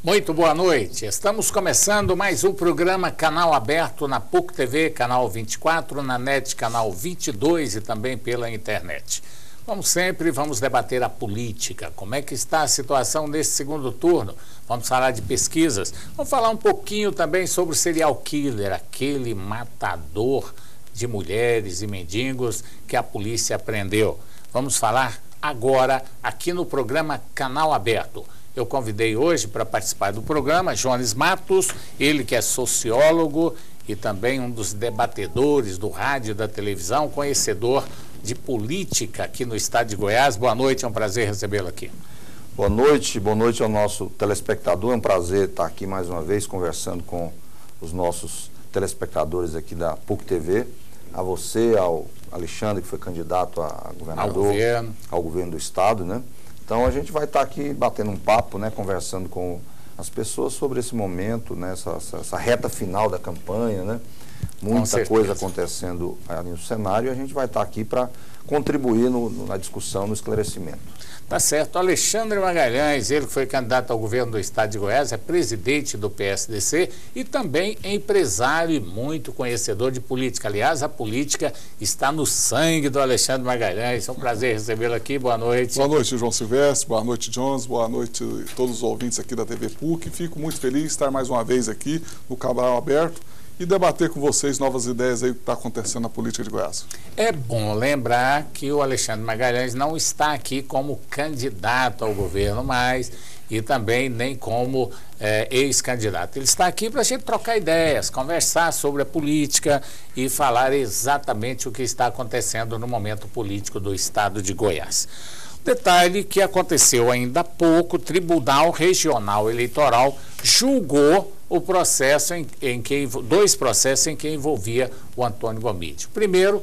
Muito boa noite. Estamos começando mais um programa Canal Aberto na PUC TV, canal 24, na NET, canal 22 e também pela internet. Como sempre, vamos debater a política, como é que está a situação nesse segundo turno. Vamos falar de pesquisas, vamos falar um pouquinho também sobre o serial killer, aquele matador de mulheres e mendigos que a polícia prendeu. Vamos falar agora aqui no programa Canal Aberto. Eu convidei hoje para participar do programa Jones Matos, ele que é sociólogo e também um dos debatedores do rádio e da televisão, conhecedor de política aqui no estado de Goiás. Boa noite, é um prazer recebê-lo aqui. Boa noite ao nosso telespectador, é um prazer estar aqui mais uma vez conversando com os nossos telespectadores aqui da PUC TV, a você, ao Alexandre, que foi candidato a governador, ao governo do estado, né? Então a gente vai estar aqui batendo um papo, né, conversando com as pessoas sobre esse momento, né, essa reta final da campanha, né? Muita coisa acontecendo ali no cenário e a gente vai estar aqui para contribuir na discussão, no esclarecimento. Tá certo. Alexandre Magalhães, ele que foi candidato ao governo do estado de Goiás, é presidente do PSDC e também é empresário e muito conhecedor de política. Aliás, a política está no sangue do Alexandre Magalhães. É um prazer recebê-lo aqui. Boa noite. Boa noite, João Silvestre. Boa noite, Jones. Boa noite a todos os ouvintes aqui da TV PUC. Fico muito feliz de estar mais uma vez aqui no Canal Aberto e debater com vocês novas ideias aí do que está acontecendo na política de Goiás. É bom lembrar que o Alexandre Magalhães não está aqui como candidato ao governo mais e também nem como ex-candidato. Ele está aqui para a gente trocar ideias, conversar sobre a política e falar exatamente o que está acontecendo no momento político do estado de Goiás. Detalhe que aconteceu ainda há pouco, o Tribunal Regional Eleitoral julgou o processo dois processos em que envolvia o Antônio Gomide. Primeiro,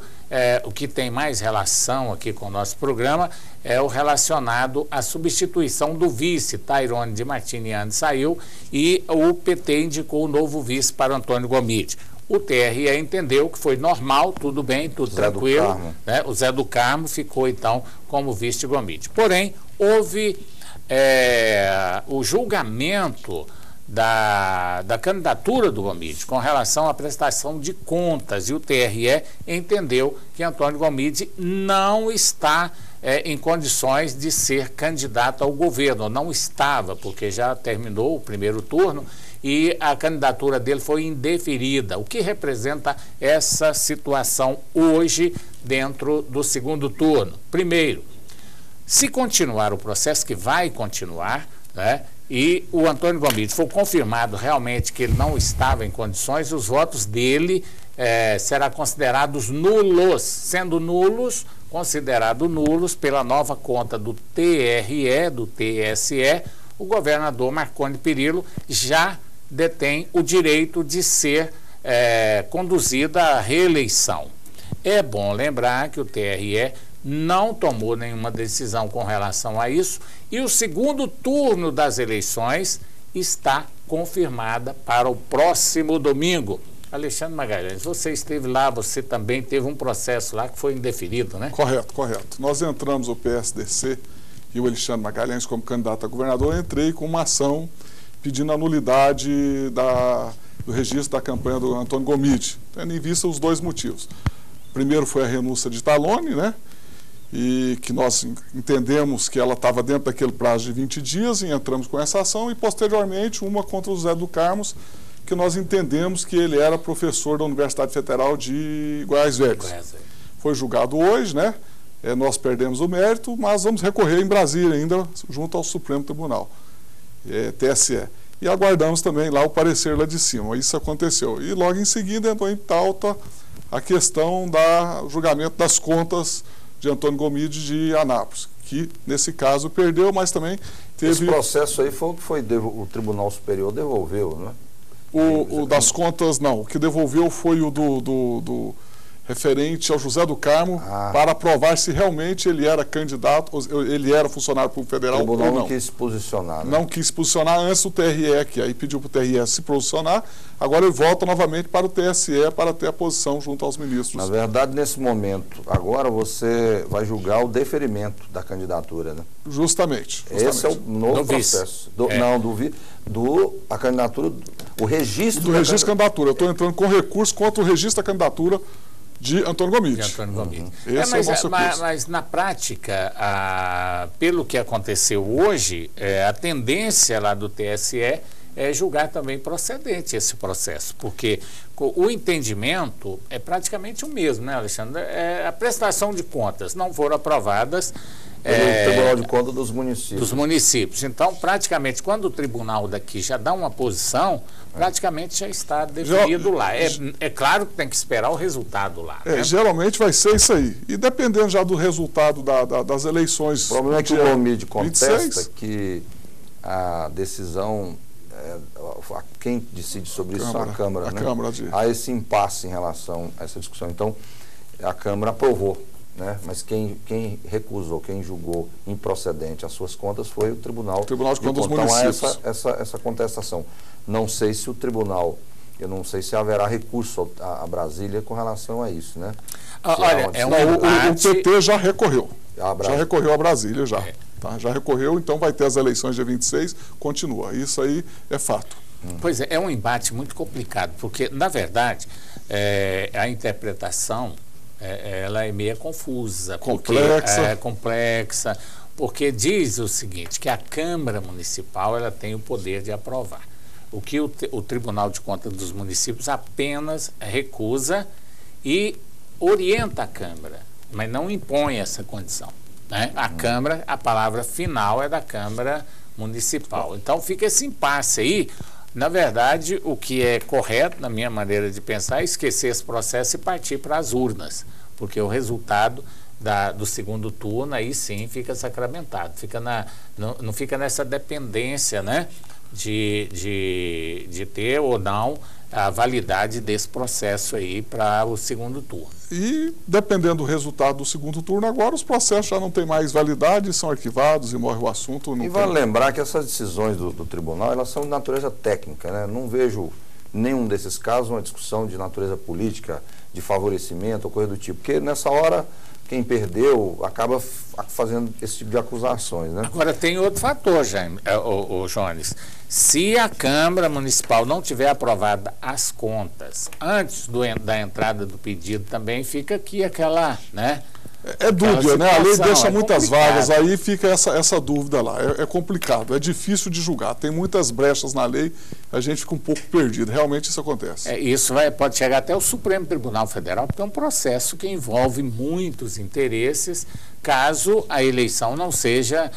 o que tem mais relação aqui com o nosso programa é o relacionado à substituição do vice. Tairone de Martiniani saiu e o PT indicou o novo vice para o Antônio Gomide. O TRE entendeu que foi normal, tudo bem, tudo tranquilo. Né? O Zé do Carmo ficou, então, como vice de Gomide. Porém, houve o julgamento da candidatura do Gomide com relação à prestação de contas e o TRE entendeu que Antônio Gomide não está em condições de ser candidato ao governo. Não estava, porque já terminou o primeiro turno e a candidatura dele foi indeferida. O que representa essa situação hoje dentro do segundo turno? Primeiro, se continuar o processo, que vai continuar, né, e o Antônio Gomide for confirmado realmente que ele não estava em condições, os votos dele serão considerados nulos, sendo nulos, considerados nulos pela nova conta do TRE, do TSE, o governador Marconi Perillo já detém o direito de ser conduzida à reeleição. É bom lembrar que o TRE não tomou nenhuma decisão com relação a isso e o segundo turno das eleições está confirmada para o próximo domingo. Alexandre Magalhães, você esteve lá, você também teve um processo lá que foi indeferido, né? Correto, correto. Nós entramos, o PSDC e o Alexandre Magalhães como candidato a governador, eu entrei com uma ação pedindo a nulidade do registro da campanha do Antônio Gomide, tendo em vista os dois motivos. Primeiro foi a renúncia de Talone, né? E que nós entendemos que ela estava dentro daquele prazo de 20 dias e entramos com essa ação, e posteriormente uma contra o Zé do Carmo, que nós entendemos que ele era professor da Universidade Federal de Goiás Velho. Foi julgado hoje, né? Nós perdemos o mérito, mas vamos recorrer em Brasília ainda, junto ao Supremo Tribunal, TSE. E aguardamos também lá o parecer lá de cima. Isso aconteceu. E logo em seguida entrou em pauta a questão do julgamento das contas de Antônio Gomide de Anápolis, que nesse caso perdeu, mas também teve... Esse processo aí foi o que o Tribunal Superior devolveu, né? O das contas, não. O que devolveu foi o referente ao José do Carmo, para provar se realmente ele era candidato, ele era funcionário público federal ou não. Não quis se posicionar. Né? Não quis se posicionar antes do TRE, que aí pediu para o TRE se posicionar, agora ele volta novamente para o TSE para ter a posição junto aos ministros. Na verdade, nesse momento, agora você vai julgar o deferimento da candidatura, né? Justamente. Esse é o novo processo. A candidatura, o registro do registro de candidatura. Eu estou entrando com recurso contra o registro da candidatura de Antônio Gomide. Esse é o nosso mas na prática, pelo que aconteceu hoje, a tendência lá do TSE é julgar também procedente esse processo, porque o entendimento é praticamente o mesmo, né, Alexandre? A prestação de contas não foram aprovadas pelo Tribunal de Contas dos municípios. Dos municípios. Então, praticamente, quando o tribunal daqui já dá uma posição, praticamente já está definido lá. É claro que tem que esperar o resultado lá. Né? Geralmente vai ser isso aí. E dependendo já do resultado das eleições... O problema é que o Gomide contesta que a decisão... quem decide sobre isso é a Câmara, né? Há esse impasse em relação a essa discussão. Então, a Câmara aprovou. Né? Mas quem recusou, quem julgou improcedente as suas contas foi o Tribunal de Contas dos Municípios. Então, essa contestação. Não sei se o Tribunal, eu não sei se haverá recurso a Brasília com relação a isso, né? Olha, o PT já recorreu. Já recorreu a Brasília, já. Tá? Já recorreu, então vai ter as eleições dia 26, continua. Isso aí é fato. Pois é um embate muito complicado, porque, na verdade, a interpretação... ela é meio confusa, complexa, porque diz o seguinte, que a Câmara Municipal ela tem o poder de aprovar. O que o Tribunal de Contas dos Municípios apenas recusa e orienta a Câmara, mas não impõe essa condição. Né? A Câmara, a palavra final é da Câmara Municipal. Então fica esse impasse aí. Na verdade, o que é correto, na minha maneira de pensar, é esquecer esse processo e partir para as urnas, porque o resultado do segundo turno aí sim fica sacramentado, não fica nessa dependência, né, de ter ou não a validade desse processo aí para o segundo turno. E, dependendo do resultado do segundo turno, agora os processos já não têm mais validade, são arquivados e morre o assunto. Vale lembrar que essas decisões do tribunal, elas são de natureza técnica, né? Não vejo nenhum desses casos uma discussão de natureza política, de favorecimento ou coisa do tipo, porque nessa hora quem perdeu acaba fazendo esse tipo de acusações, né? Agora tem outro fator, Jones. Se a Câmara Municipal não tiver aprovado as contas antes da entrada do pedido, também fica aqui aquela, né? É dúvida, né? A lei deixa muitas vagas, aí fica essa dúvida lá. É complicado, é difícil de julgar. Tem muitas brechas na lei, a gente fica um pouco perdido. Realmente isso acontece. Isso pode chegar até o Supremo Tribunal Federal, porque é um processo que envolve muitos interesses, caso a eleição não seja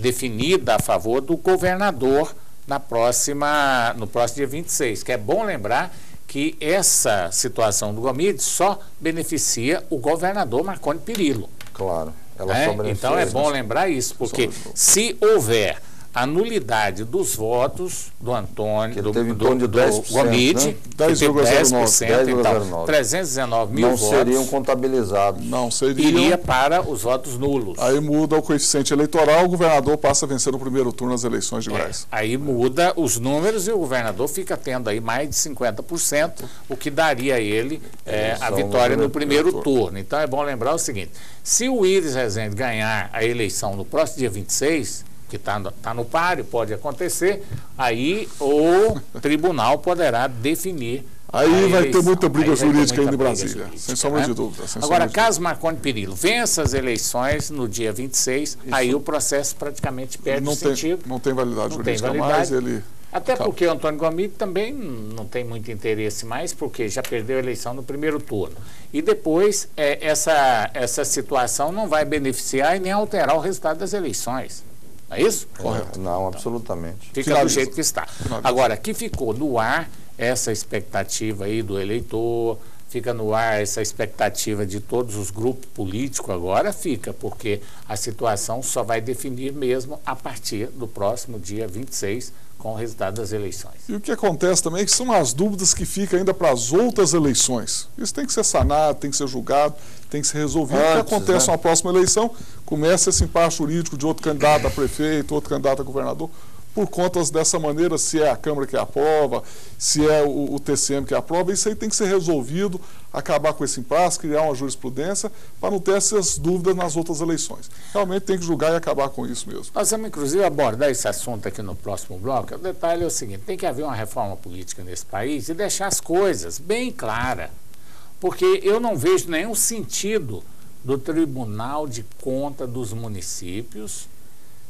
definida a favor do governador no próximo dia 26, que é bom lembrar que essa situação do Gomide só beneficia o governador Marconi Perillo. Claro. Então é bom lembrar isso, porque se houver a nulidade dos votos do Antônio, do Gomide, né? 10,09%, então 319 mil votos não seriam contabilizados. Não seriam. Iria para os votos nulos. Aí muda o coeficiente eleitoral, o governador passa a vencer no primeiro turno as eleições de Goiás. Aí muda os números e o governador fica tendo aí mais de 50%, o que daria a ele a vitória no primeiro turno. Então é bom lembrar o seguinte, se o Iris Rezende ganhar a eleição no próximo dia 26, que está no páreo, pode acontecer, aí o tribunal poderá definir. Aí vai ter muita briga jurídica ainda em Brasília, sem sombra de dúvida. Agora, caso Marconi Perillo vença as eleições no dia 26, aí o processo praticamente perde o sentido. Não tem validade jurídica mais, ele... Até porque o Antônio Gomide também não tem muito interesse mais, porque já perdeu a eleição no primeiro turno. E depois, essa situação não vai beneficiar e nem alterar o resultado das eleições. Não é isso? Correto. Não, absolutamente. Fica do jeito que está. Agora, que ficou no ar essa expectativa aí do eleitor, fica no ar essa expectativa de todos os grupos políticos agora, fica, porque a situação só vai definir mesmo a partir do próximo dia 26, com o resultado das eleições. E o que acontece também é que são as dúvidas que ficam ainda para as outras eleições. Isso tem que ser sanado, tem que ser julgado, tem que ser resolvido. O que acontece na próxima eleição, começa esse impasse jurídico de outro candidato a prefeito, outro candidato a governador, por contas dessa maneira, se é a Câmara que aprova, se é o TCM que aprova, isso aí tem que ser resolvido, acabar com esse impasse, criar uma jurisprudência para não ter essas dúvidas nas outras eleições. Realmente tem que julgar e acabar com isso mesmo. Nós vamos, inclusive, abordar esse assunto aqui no próximo bloco. O detalhe é o seguinte, tem que haver uma reforma política nesse país e deixar as coisas bem claras, porque eu não vejo nenhum sentido do Tribunal de Contas dos Municípios.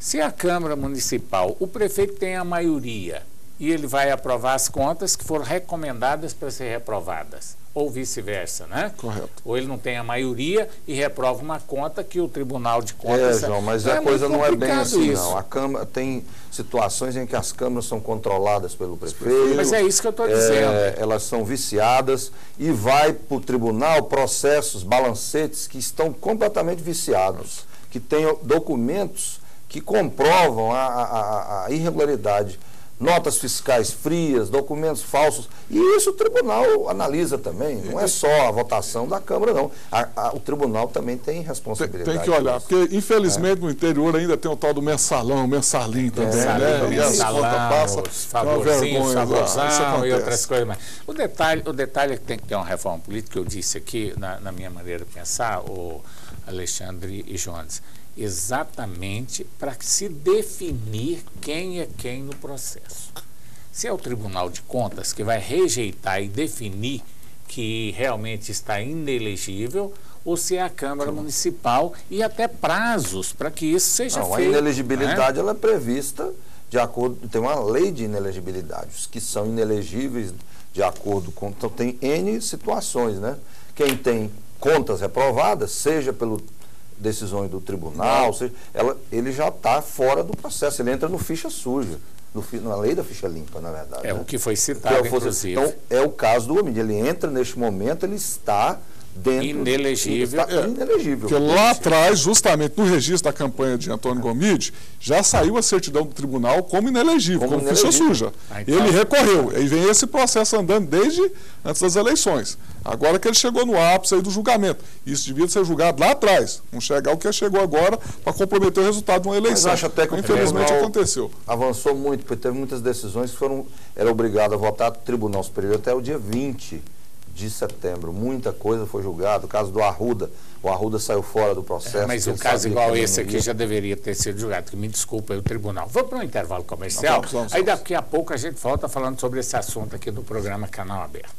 Se a Câmara Municipal, o prefeito tem a maioria e ele vai aprovar as contas que foram recomendadas para ser reprovadas, ou vice-versa, né? Correto. Ou ele não tem a maioria e reprova uma conta que o Tribunal de Contas... João, mas então a coisa não é bem assim, isso. não. A Câmara tem situações em que as câmaras são controladas pelo prefeito. Mas é isso que eu estou dizendo. Elas são viciadas e vai para o tribunal processos, balancetes que estão completamente viciados, que têm documentos que comprovam a irregularidade, notas fiscais frias, documentos falsos, e isso o tribunal analisa também, não é só a votação da Câmara, não. O tribunal também tem responsabilidade. Tem que olhar, porque infelizmente no interior ainda tem o tal do mensalinho também, né? E as contas passam, favorzinho, favorzão e outras coisas mais. O detalhe é que tem que ter uma reforma política, que eu disse aqui, na minha maneira de pensar, o Alexandre e Jones, exatamente para se definir quem é quem no processo. Se é o Tribunal de Contas que vai rejeitar e definir que realmente está inelegível, ou se é a Câmara Municipal, e até prazos para que isso seja feito. A inelegibilidade ela é prevista de acordo, tem uma lei de inelegibilidade, os que são inelegíveis de acordo com, então tem N situações, né? Quem tem contas reprovadas, seja pelo decisões do tribunal, ele já está fora do processo, ele entra no ficha suja, na lei da ficha limpa, na verdade. É, né? O que foi citado, inclusive. Então, é o caso do Omid, ele entra neste momento, ele está dentro... Inelegível. Porque lá atrás, justamente no registro da campanha de Antônio Gomide, já saiu a certidão do tribunal como inelegível, como ficha suja. Então, ele recorreu, e vem esse processo andando desde antes das eleições. Agora que ele chegou no ápice aí do julgamento. Isso devia ser julgado lá atrás, não chegar o que chegou agora para comprometer o resultado de uma eleição. Mas acho até que infelizmente aconteceu. Avançou muito, porque teve muitas decisões que era obrigado a votar no Tribunal Superior até o dia 20 de setembro. Muita coisa foi julgada. O caso do Arruda, o Arruda saiu fora do processo. Mas o caso igual esse aqui já deveria ter sido julgado, que me desculpa aí o tribunal. Vamos para um intervalo comercial, aí daqui a pouco a gente volta falando sobre esse assunto aqui do programa Canal Aberto.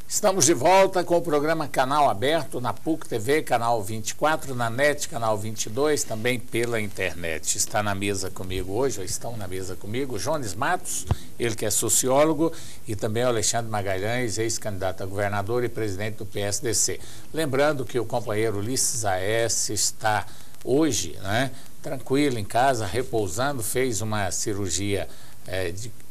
Estamos de volta com o programa Canal Aberto na PUC TV, canal 24, na NET, canal 22, também pela internet. Está na mesa comigo hoje, ou estão na mesa comigo, Jones Matos, ele que é sociólogo, e também o Alexandre Magalhães, ex-candidato a governador e presidente do PSDC. Lembrando que o companheiro Ulisses Aécio está hoje, né, tranquilo em casa, repousando, fez uma cirurgia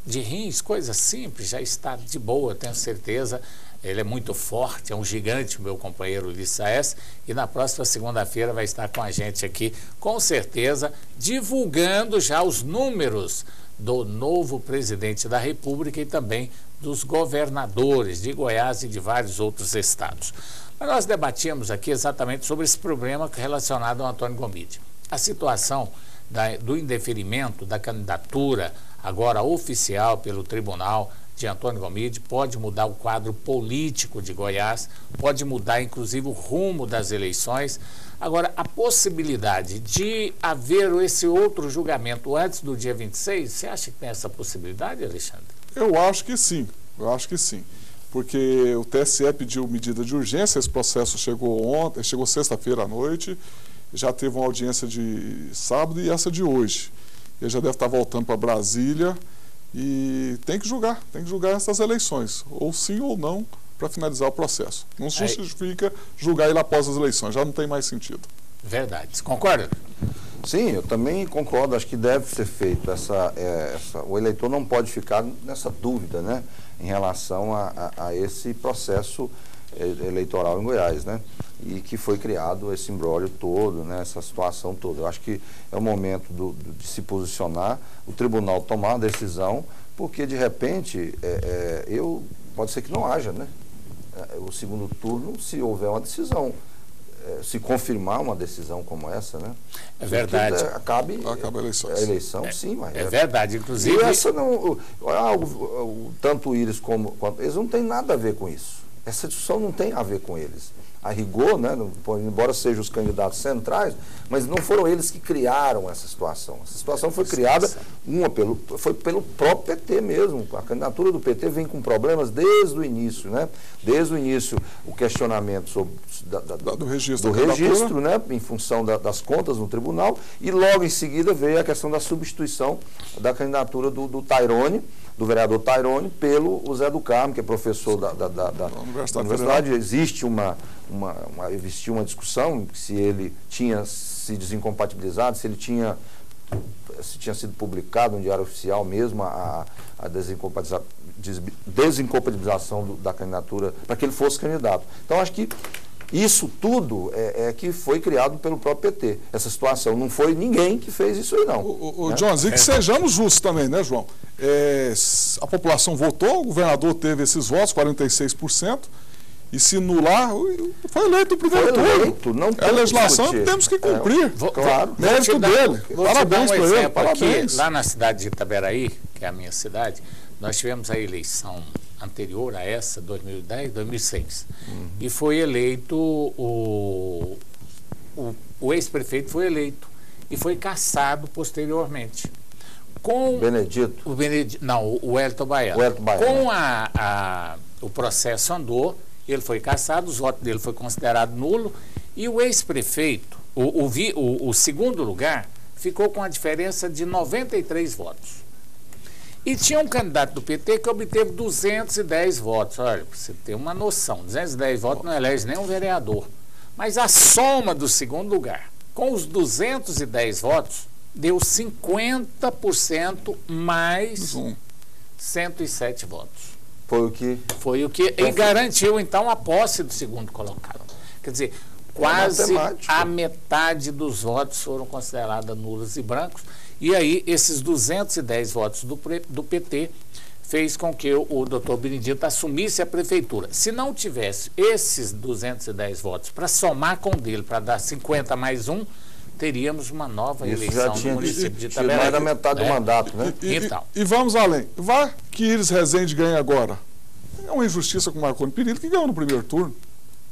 de rins, coisa simples, já está de boa, tenho certeza. Ele é muito forte, é um gigante, o meu companheiro Ulisses Aécio, e na próxima segunda-feira vai estar com a gente aqui, com certeza, divulgando já os números do novo presidente da República e também dos governadores de Goiás e de vários outros estados. Mas nós debatíamos aqui exatamente sobre esse problema relacionado ao Antônio Gomide. A situação do indeferimento da candidatura, agora oficial pelo tribunal, de Antônio Gomide, pode mudar o quadro político de Goiás, pode mudar inclusive o rumo das eleições. Agora, a possibilidade de haver esse outro julgamento antes do dia 26, você acha que tem essa possibilidade, Alexandre? Eu acho que sim, porque o TSE pediu medida de urgência, esse processo chegou sexta-feira à noite, já teve uma audiência de sábado e essa de hoje. Ele já deve estar voltando para Brasília. E tem que julgar essas eleições, ou sim ou não, para finalizar o processo. Não se justifica julgar ele após as eleições, já não tem mais sentido. Verdade. Você concorda? Sim, eu também concordo, acho que deve ser feito. O eleitor não pode ficar nessa dúvida, né, em relação a esse processo eleitoral em Goiás, né? e que foi criado esse imbróglio todo, né, essa situação toda. Eu acho que é o momento de se posicionar, o tribunal tomar uma decisão, porque de repente pode ser que não haja, né? O segundo turno, se houver uma decisão, se confirmar uma decisão como essa, né? É verdade. Acaba a eleição, sim, mas é verdade, inclusive. E essa não, tanto o Íris quanto eles não têm nada a ver com isso. Essa discussão não tem a ver com eles. A rigor, né, embora sejam os candidatos centrais, mas não foram eles que criaram essa situação. Essa situação foi criada foi pelo próprio PT mesmo. A candidatura do PT vem com problemas desde o início, né? Desde o início, o questionamento sobre, do registro, né, em função das contas no tribunal, e logo em seguida veio a questão da substituição da candidatura do Tairone, do vereador Tairone, pelo Zé do Carmo, que é professor da universidade. Existe uma discussão se ele tinha se desincompatibilizado, se tinha sido publicado no Diário Oficial mesmo a desincompatibilização da candidatura, para que ele fosse candidato. Então, acho que isso tudo que foi criado pelo próprio PT. Essa situação não foi ninguém que fez isso aí, não. Né? Jones, e que sejamos justos também, né, João? A população votou, o governador teve esses votos, 46%, e se anular, foi eleito no primeiro turno. Não a legislação temos que cumprir. Claro. Mérito dele. Parabéns para ele. Parabéns. Lá na cidade de Itaberaí, que é a minha cidade, nós tivemos a eleição anterior a essa, 2010, 2006. E foi eleito, o ex-prefeito foi eleito e foi cassado posteriormente. Com Benedito? O Wellington Baiano. Com o processo andou, ele foi cassado, os votos dele foi considerado nulo, e o ex-prefeito, o segundo lugar, ficou com a diferença de 93 votos. E tinha um candidato do PT que obteve 210 votos. Olha, para você ter uma noção, 210 votos não elege nem um vereador. Mas a soma do segundo lugar, com os 210 votos, deu 50% mais 107 votos. Foi o que e garantiu, então, a posse do segundo colocado. Quer dizer, quase a metade dos votos foram considerados nulos e brancos. E aí, esses 210 votos do PT fez com que o doutor Benedito assumisse a prefeitura. Se não tivesse esses 210 votos para somar com o dele, para dar 50 mais 1, teríamos uma nova eleição no município de Itaberaí. Mais da metade do mandato, né? E vamos além. Vá que Íris Rezende ganha agora. É uma injustiça com o Marconi Perillo, que ganhou no primeiro turno.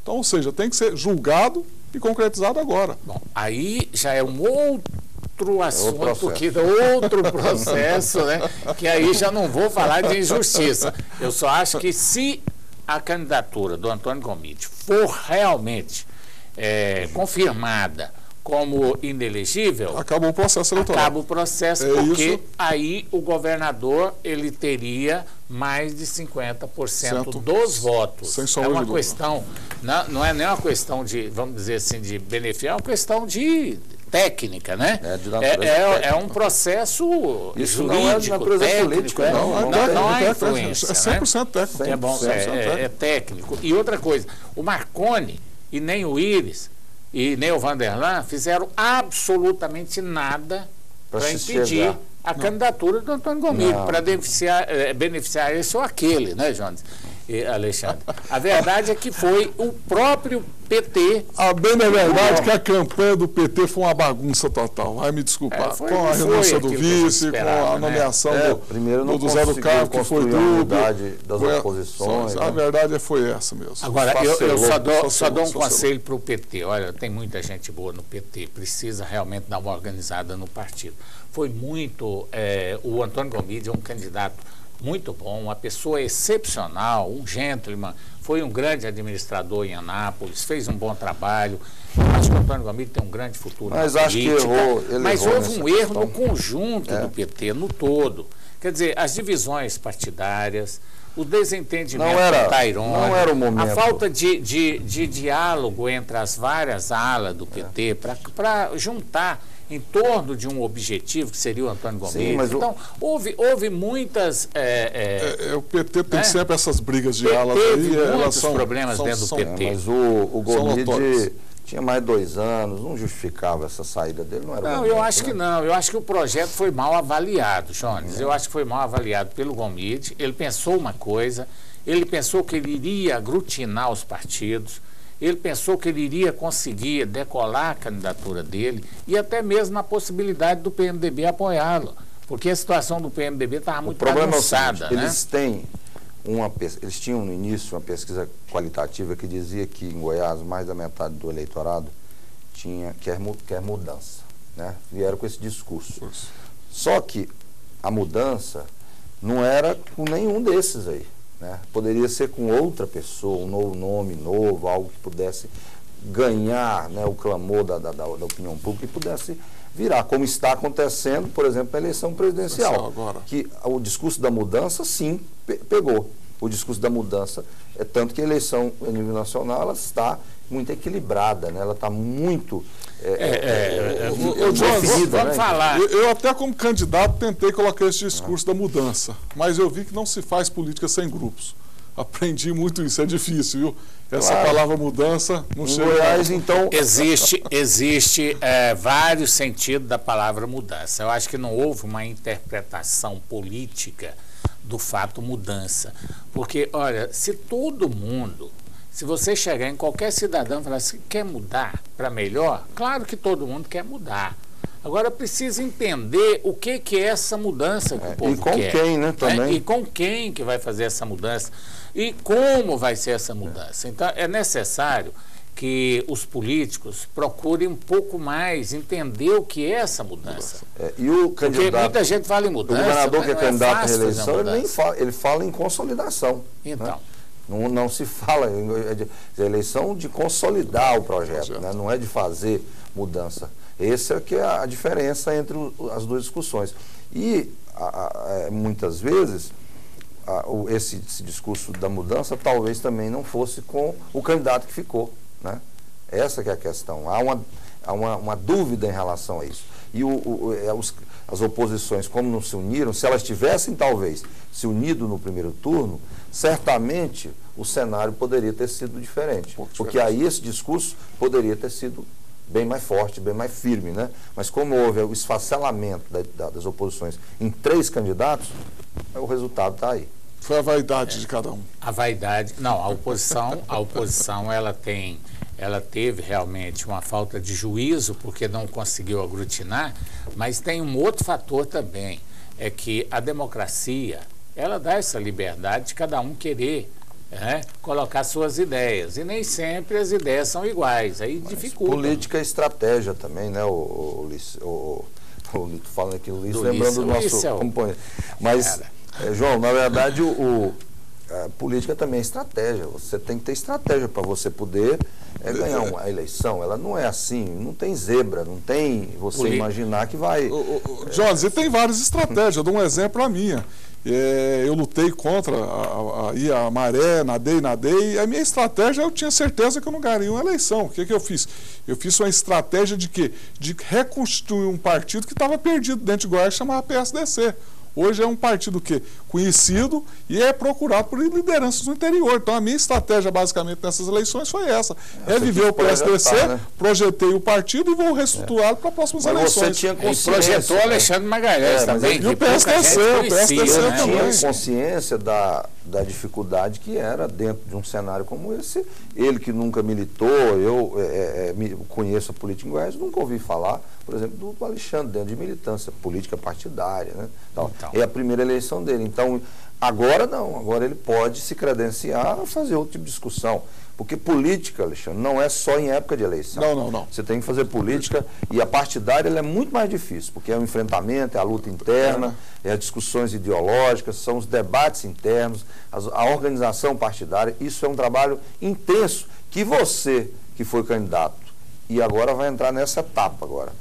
Então, ou seja, tem que ser julgado e concretizado agora. Bom, aí já é um outro assunto, outro processo, né? Que aí já não vou falar de injustiça. Eu só acho que se a candidatura do Antônio Gomide for realmente confirmada como inelegível, acabou o processo eleitoral. Acaba o processo, porque aí o governador ele teria mais de 50% dos votos. Sem sombra de dúvida. Questão, não é nem uma questão de, vamos dizer assim, de benefício, é uma questão de técnica, né? É um processo isso jurídico, não é técnico, política, não há influência. É 100% técnico. É bom, é técnico. E outra coisa, o Marconi e nem o Íris e nem o Vanderlan fizeram absolutamente nada para impedir a candidatura do Antônio Gomide, para beneficiar esse ou aquele, né, Jones e Alexandre? A verdade é que foi o próprio PT. A bem da verdade que a campanha do PT foi uma bagunça total, vai me desculpar. Com a renúncia do vice, com a nomeação do Zé do Carmo, que foi tudo. Das oposições. A verdade foi essa mesmo. Agora, eu só dou um conselho para o PT. Olha, tem muita gente boa no PT, precisa realmente dar uma organizada no partido. Foi muito... o Antônio Gomide é um candidato muito bom, uma pessoa excepcional, um gentleman, foi um grande administrador em Anápolis, fez um bom trabalho. Acho que o Antônio Gomide tem um grande futuro na política. Acho que errou, mas houve um erro no conjunto do PT, no todo. Quer dizer, as divisões partidárias, o desentendimento com o Tairone, não era o momento. A falta de diálogo entre as várias alas do PT para juntar em torno de um objetivo, que seria o Antônio Gomide. Mas então, houve muitas... o PT tem sempre essas brigas de alas aí. Elas são problemas dentro do PT. Mas o Gomide tinha mais 2 anos, não justificava essa saída dele, não era Não, eu acho que não. Eu acho que o projeto foi mal avaliado, Jones. Eu acho que foi mal avaliado pelo Gomide. Ele pensou uma coisa, ele pensou que ele iria aglutinar os partidos, ele pensou que ele iria conseguir decolar a candidatura dele e até mesmo na possibilidade do PMDB apoiá-lo, porque a situação do PMDB estava muito bagunçada. É o seguinte, eles tinham no início uma pesquisa qualitativa que dizia que em Goiás mais da metade do eleitorado quer mudança, né? Vieram com esse discurso. Só que a mudança não era com nenhum desses aí, né? Poderia ser com outra pessoa, um novo nome, novo, algo que pudesse ganhar, né, o clamor da opinião pública e pudesse virar, como está acontecendo, por exemplo, na eleição presidencial. Que o discurso da mudança, sim, pegou. O discurso da mudança, tanto que a eleição a nível nacional ela está muito equilibrada, né? Ela está muito definida. Vamos falar. Eu até como candidato tentei colocar esse discurso da mudança, mas eu vi que não se faz política sem grupos. Aprendi muito isso, é difícil, viu? Essa palavra mudança não chega. Goiás, então... Existe vários sentidos da palavra mudança. Eu acho que não houve uma interpretação política do fato mudança. Porque, olha, se você chegar em qualquer cidadão e falar assim, quer mudar para melhor, claro que todo mundo quer mudar. Agora precisa entender o que é essa mudança que o povo quer. E com quem, né, também. E com quem que vai fazer essa mudança. E como vai ser essa mudança. Então, é necessário que os políticos procurem um pouco mais entender o que é essa mudança. E o candidato, porque muita gente fala em mudança. O governador que é candidato à reeleição, ele fala em consolidação. Então. Né? Não se fala de eleição de consolidar o projeto, né? Não é de fazer mudança. Essa é que é a diferença entre as duas discussões. E, muitas vezes, esse discurso da mudança talvez também não fosse com o candidato que ficou, né? Essa que é a questão. Há uma dúvida em relação a isso. E as oposições, como não se uniram, se elas tivessem, talvez, se unido no primeiro turno, certamente o cenário poderia ter sido diferente. Porque aí esse discurso poderia ter sido bem mais forte, bem mais firme, né? Mas como houve o esfacelamento das oposições em 3 candidatos, o resultado está aí. Foi a vaidade de cada um. A vaidade, não, a oposição ela teve realmente uma falta de juízo porque não conseguiu aglutinar, mas tem um outro fator também, é que a democracia, ela dá essa liberdade de cada um querer, né, colocar suas ideias, e nem sempre as ideias são iguais, aí dificulta. Política é estratégia também, né, Estou falando aqui, o Luiz, lembrando do nosso companheiro. Mas, João, na verdade, a política também é estratégia. Você tem que ter estratégia para você poder ganhar uma eleição. Ela não é assim, não tem zebra, não tem você imaginar que vai... Jones, e tem várias estratégias. Eu dou um exemplo a minha. Eu lutei contra a maré, nadei, e a minha estratégia, eu tinha certeza que eu não ganharia uma eleição. O que eu fiz? Eu fiz uma estratégia de quê? De reconstituir um partido que estava perdido dentro de Goiás, chamava PSDC. Hoje é um partido que conhecido e é procurado por lideranças no interior. Então, a minha estratégia, basicamente, nessas eleições foi essa. Viver o PSDC, né? Projetei o partido e vou reestruturá-lo para próximas eleições. Você tinha consciência. Projetou Alexandre Magalhães também. E o PSDC tinha consciência da dificuldade que era dentro de um cenário como esse. Ele que nunca militou, eu conheço a política em Goiás, nunca ouvi falar, por exemplo, do Alexandre, dentro de militância política partidária, né? Então. É a primeira eleição dele. Então, agora não, agora ele pode se credenciar a fazer outro tipo de discussão. Porque política, Alexandre, não é só em época de eleição. Não. Você tem que fazer política e a partidária ela é muito mais difícil, porque é o enfrentamento, é a luta interna, é as discussões ideológicas, são os debates internos, a organização partidária. Isso é um trabalho intenso que você, que foi candidato, e agora vai entrar nessa etapa agora,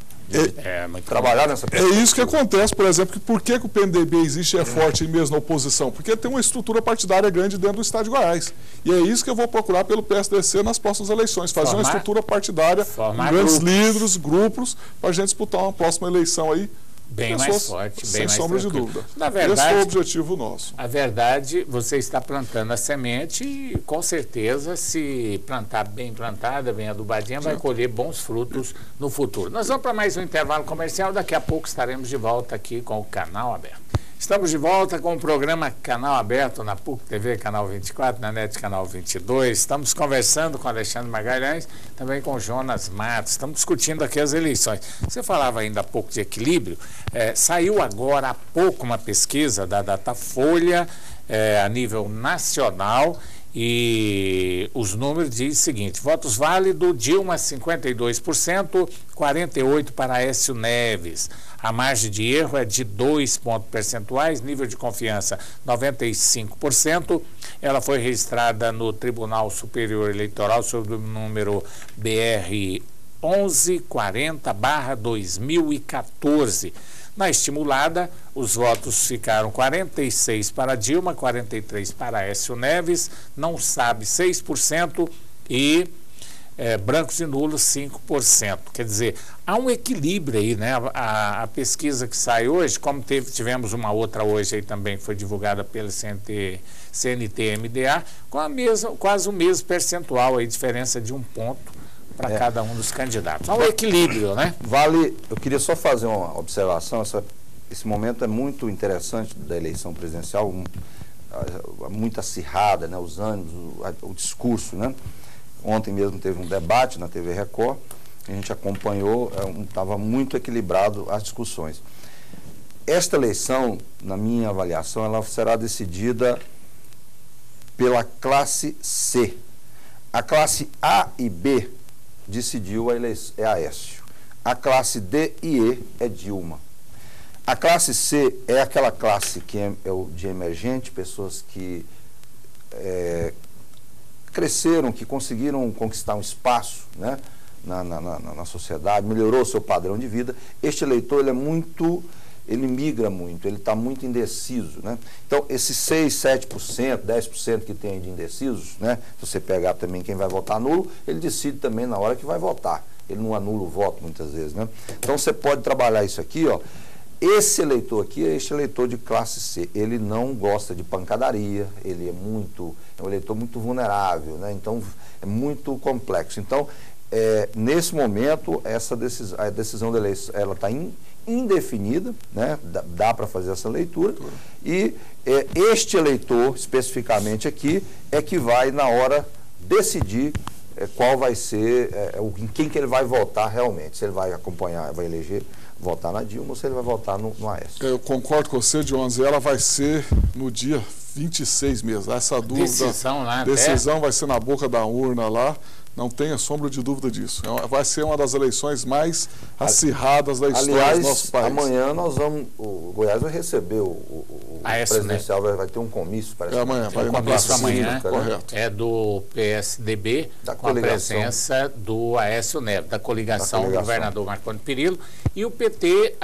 trabalhar nessa perspectiva. É isso que acontece, por exemplo, que por que o PMDB existe e é forte mesmo na oposição? Porque tem uma estrutura partidária grande dentro do Estado de Goiás. E é isso que eu vou procurar pelo PSDC nas próximas eleições, fazer uma estrutura partidária, grandes líderes, grupos, para a gente disputar uma próxima eleição aí. Bem mais forte, bem mais sombra de dúvida. Na verdade, esse foi o objetivo nosso. A verdade, você está plantando a semente e, com certeza, se plantar bem plantada, bem adubadinha, vai colher bons frutos no futuro. Nós vamos para mais um intervalo comercial, daqui a pouco estaremos de volta aqui com o Canal Aberto. Estamos de volta com o programa Canal Aberto na PUC TV, Canal 24, na NET Canal 22. Estamos conversando com Alexandre Magalhães, também com Jonas Matos. Estamos discutindo aqui as eleições. Você falava ainda há pouco de equilíbrio. Saiu agora há pouco uma pesquisa da Datafolha a nível nacional e os números dizem o seguinte: votos válidos, Dilma 52%, 48% para Aécio Neves. A margem de erro é de 2 pontos percentuais, nível de confiança 95%. Ela foi registrada no Tribunal Superior Eleitoral sob o número BR 1140/2014. Na estimulada, os votos ficaram 46 para Dilma, 43 para Aécio Neves, não sabe 6% e brancos e nulos 5%. Quer dizer, há um equilíbrio aí, né? A pesquisa que sai hoje, como tivemos uma outra hoje aí também, que foi divulgada pelo CNT-MDA, com quase o mesmo percentual, aí, diferença de 1 ponto para cada um dos candidatos. Há um equilíbrio, né? Eu queria só fazer uma observação, esse momento é muito interessante da eleição presidencial, muito acirrada, né? Os ânimos, o discurso, né? Ontem mesmo teve um debate na TV Record, a gente acompanhou, estava muito equilibrado as discussões. Esta eleição, na minha avaliação, ela será decidida pela classe C. A classe A e B decidiu é Aécio. A classe D e E é Dilma. A classe C é aquela classe que é de emergente, pessoas que cresceram, que conseguiram conquistar um espaço, né, na sociedade, melhorou o seu padrão de vida. Este eleitor, ele migra muito, ele está muito indeciso, né? Então, esses 6%, 7%, 10% que tem de indecisos, né? Se você pegar também quem vai votar nulo, ele decide também na hora que vai votar. Ele não anula o voto muitas vezes, né? Então, você pode trabalhar isso aqui, ó. Esse eleitor aqui é este eleitor de classe C. Ele não gosta de pancadaria, ele é um eleitor muito vulnerável, né? Então, é muito complexo. Então, nesse momento, a decisão da eleição, ela está indefinida, né? Dá para fazer essa leitura, e este eleitor, especificamente aqui, é que vai, na hora, decidir qual vai ser, em quem que ele vai votar realmente, se ele vai acompanhar, vai votar na Dilma ou se ele vai votar no Aécio. Eu concordo com você, Jones, ela vai ser no dia 26 mesmo, essa dúvida, decisão vai ser na boca da urna lá, não tenha sombra de dúvida disso. Vai ser uma das eleições mais acirradas da história do nosso país. Amanhã o Goiás vai receber o presidencial, vai ter um comício. Amanhã, vai ter um comício amanhã, correto. É do PSDB, com a presença do Aécio Neves, da coligação do governador Marconi Perillo. E o PT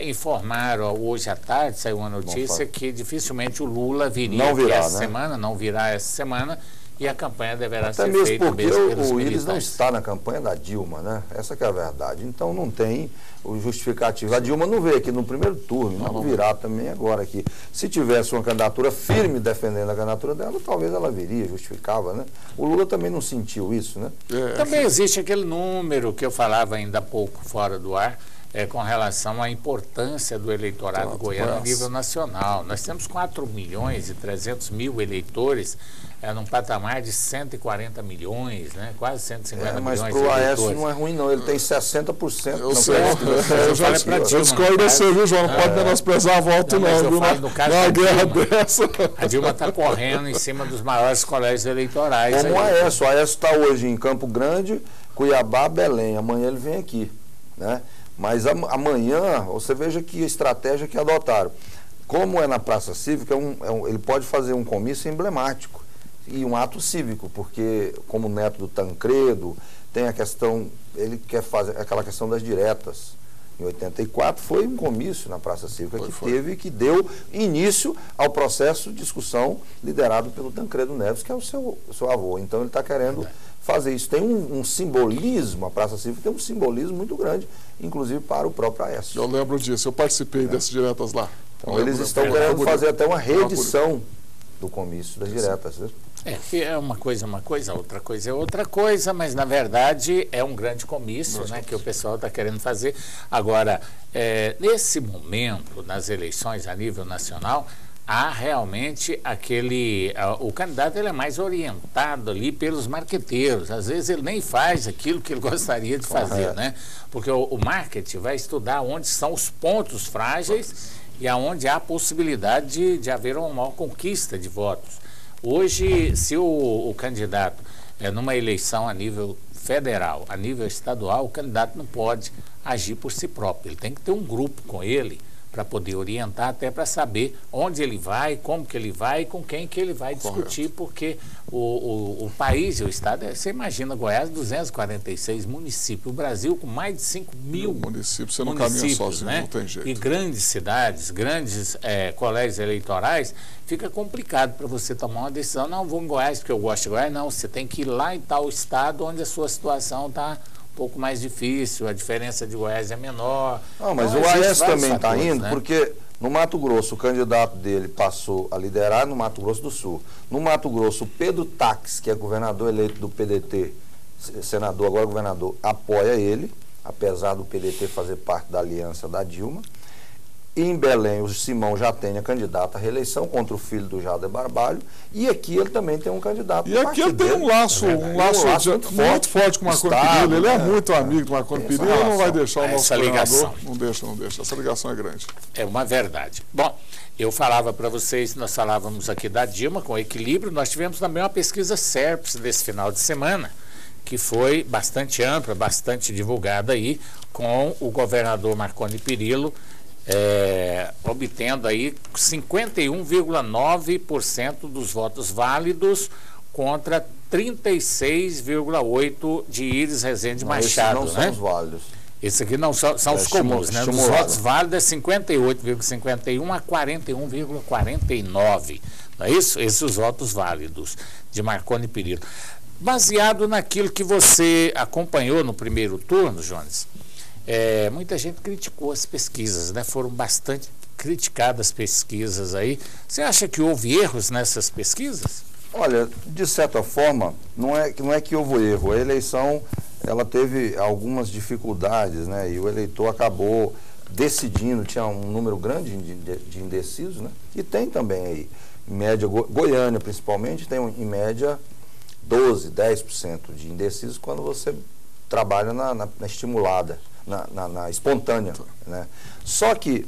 informaram hoje à tarde, saiu uma notícia que dificilmente o Lula viria essa semana, não virá essa semana. E a campanha deverá ser feita mesmo porque o Willis não está na campanha da Dilma, né? Essa que é a verdade. Então não tem o justificativo. A Dilma não veio aqui no primeiro turno, não virá também agora aqui. Se tivesse uma candidatura firme defendendo a candidatura dela, talvez ela viria, justificava, né? O Lula também não sentiu isso, né? Também existe aquele número que eu falava ainda há pouco fora do ar, com relação à importância do eleitorado goiano a nível nacional. Nós temos 4.300.000 eleitores num patamar de 140 milhões, né? Quase 150 milhões de eleitores. Mas para o Aécio não é ruim, não. Ele tem 60%. Eu discordo de você, viu, João? Não pode menosprezar a voto, não. No caso da guerra dessa. A Dilma está correndo em cima dos maiores colégios eleitorais. Como o Aécio. O Aécio está hoje em Campo Grande, Cuiabá, Belém. Amanhã ele vem aqui, né? Mas amanhã, você veja que a estratégia que adotaram. Como é na Praça Cívica, ele pode fazer um comício emblemático e um ato cívico, porque como neto do Tancredo, tem a questão, ele quer fazer aquela questão das diretas. em 84, foi um comício na Praça Cívica que deu início ao processo de discussão liderado pelo Tancredo Neves, que é o seu avô. Então ele está querendo fazer isso. Tem um simbolismo, a Praça Cívica tem um simbolismo muito grande, inclusive para o próprio Aécio. Eu lembro disso, eu participei dessas diretas lá. Então eles estão querendo fazer até uma reedição do comício das diretas. É uma coisa, outra coisa é outra coisa, mas na verdade é um grande comício, né, que o pessoal está querendo fazer. Agora, nesse momento, nas eleições a nível nacional, há realmente o candidato ele é mais orientado ali pelos marqueteiros. Às vezes ele nem faz aquilo que ele gostaria de fazer, né? Porque o marketing vai estudar onde são os pontos frágeis e aonde há a possibilidade de haver uma maior conquista de votos. Hoje, se o candidato, numa eleição a nível federal, a nível estadual, o candidato não pode agir por si próprio. Ele tem que ter um grupo com ele para poder orientar, até para saber onde ele vai, como que ele vai e com quem que ele vai discutir, porque o país e o estado, você imagina, Goiás, 246 municípios, o Brasil com mais de 5 mil municípios, você não caminha sozinho, né? Não tem jeito. E grandes cidades, grandes colégios eleitorais, fica complicado para você tomar uma decisão. Não, vou em Goiás porque eu gosto de Goiás. Não, você tem que ir lá em tal estado onde a sua situação está um pouco mais difícil, a diferença de Goiás é menor. Não, mas então, o Aécio também está indo, né? Porque no Mato Grosso o candidato dele passou a liderar no Mato Grosso do Sul. No Mato Grosso, o Pedro Taques, que é governador eleito do PDT, senador, agora governador, apoia ele, apesar do PDT fazer parte da aliança da Dilma. E em Belém, o Simão já tem a candidata à reeleição contra o filho do Jader Barbalho. E aqui ele também tem um candidato. E aqui ele tem um laço muito forte com o Marconi Perillo. Ele é muito amigo do Marconi Perillo. Ele não vai deixar o nosso governador. Não deixa. Essa ligação é grande. É uma verdade. Bom, eu falava para vocês, nós falávamos aqui da Dilma com equilíbrio. Nós tivemos também uma pesquisa SERPS desse final de semana, que foi bastante ampla, bastante divulgada aí, com o governador Marconi Perillo, obtendo aí 51,9% dos votos válidos contra 36,8% de Iris Rezende Machado. Esses não são os válidos. Esses aqui não são os comuns, né? Os votos válidos é 58,51% a 41,49%. Não é isso? Esses os votos válidos de Marconi Perillo. Baseado naquilo que você acompanhou no primeiro turno, Jones, muita gente criticou as pesquisas, né? Foram bastante criticadas as pesquisas aí. Você acha que houve erros nessas pesquisas? Olha, de certa forma, não é que houve erro. A eleição, ela teve algumas dificuldades, né? E o eleitor acabou decidindo, tinha um número grande de indecisos, né? E tem também aí, em média, Goiânia principalmente, tem em média 12%, 10% de indecisos quando você trabalha na estimulada. Na espontânea, né? Só que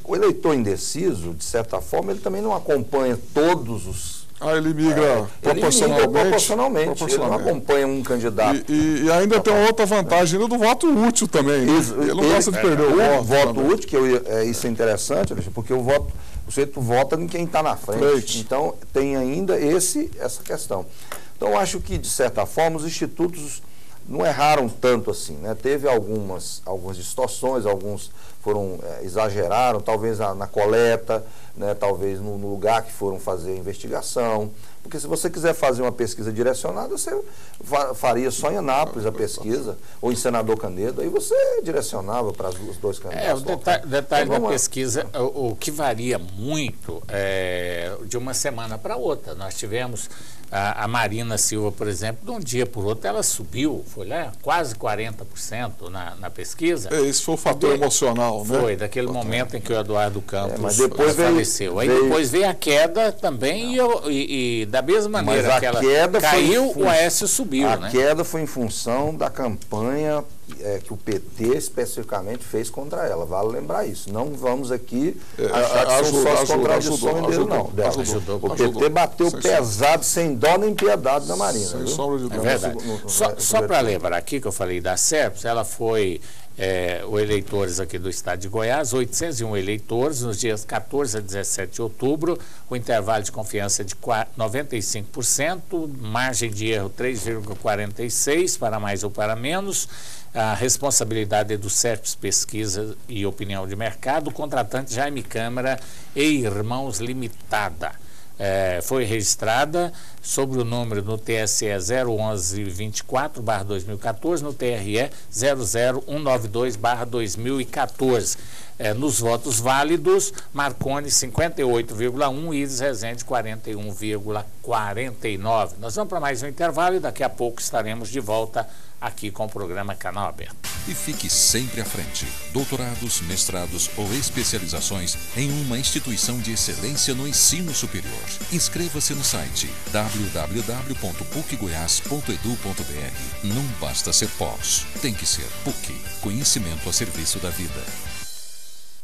o eleitor indeciso, de certa forma, ele também não acompanha todos os... ele migra proporcionalmente. Ele não acompanha um candidato. E ainda tem uma outra vantagem do voto útil também. Ele não gosta de perder o voto útil, que isso é interessante, porque o sujeito vota em quem está na frente. Então, tem ainda essa questão. Então, eu acho que, de certa forma, os institutos não erraram tanto assim, né? Teve algumas distorções, alguns exageraram, talvez na coleta, né? Talvez no lugar que foram fazer a investigação, porque se você quiser fazer uma pesquisa direcionada, você faria só em Anápolis a pesquisa, ou em Senador Canedo, aí você direcionava para os dois candidatos. O detalhe da pesquisa, o que varia muito de uma semana para outra. Nós tivemos a Marina Silva, por exemplo, de um dia por outro, ela subiu, foi lá, quase 40% na pesquisa. Esse foi o fator emocional, né? Foi, daquele momento em que o Eduardo Campos mas depois faleceu. Aí depois veio a queda também e da mesma maneira que ela caiu, o Aécio subiu. A queda foi em função da campanha que o PT especificamente fez contra ela. Vale lembrar isso. Não vamos aqui achar que são só as contradições dele, não. O PT bateu pesado, sem dó nem piedade na Marina. Sem sombra de dúvida. É verdade. Só para lembrar aqui que eu falei da SERPS, ela foi os eleitores aqui do estado de Goiás, 801 eleitores, nos dias 14 a 17 de outubro, o intervalo de confiança de 95%, margem de erro 3,46 para mais ou para menos, a responsabilidade é do CERPES Pesquisa e Opinião de Mercado, o contratante Jaime Câmara e Irmãos Limitada. Foi registrada sobre o número no TSE 01124/2014, no TRE 00192/2014. Nos votos válidos, Marconi 58,1 e Iris Rezende 41,49. Nós vamos para mais um intervalo e daqui a pouco estaremos de volta aqui com o programa Canal Aberto. E fique sempre à frente. Doutorados, mestrados ou especializações em uma instituição de excelência no ensino superior. Inscreva-se no site www.pucgoias.edu.br. Não basta ser pós, tem que ser PUC. Conhecimento a serviço da vida.